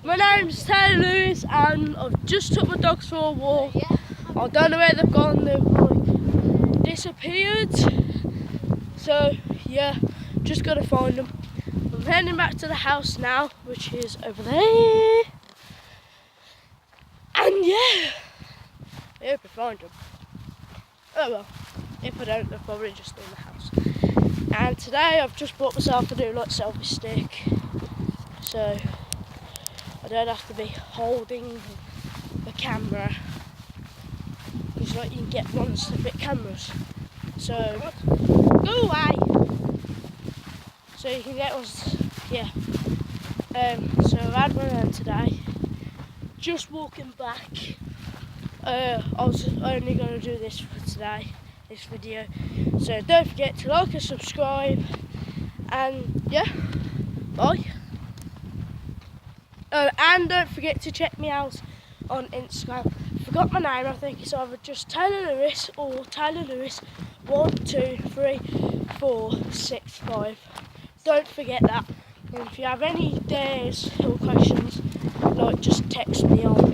My name's Taylor Lewis and I've just took my dogs for a walk. I don't know where they've gone, they've like disappeared. So yeah, just gotta find them. I'm heading back to the house now, which is over there. And yeah, I hope I find them. Oh well, if I don't, they're probably just in the house. And today I've just bought myself a new like selfie stick, so I don't have to be holding the camera, because like you can get ones that fit cameras. So go away. So you can get ones, yeah. So I had one on today. Just walking back. I was only going to do this for today, this video. So don't forget to like and subscribe. And yeah, bye. And don't forget to check me out on Instagram. Forgot my name, I think it's either just Taylor Lewis or Taylor Lewis 12345. Don't forget that. And if you have any dares or questions, like just text me on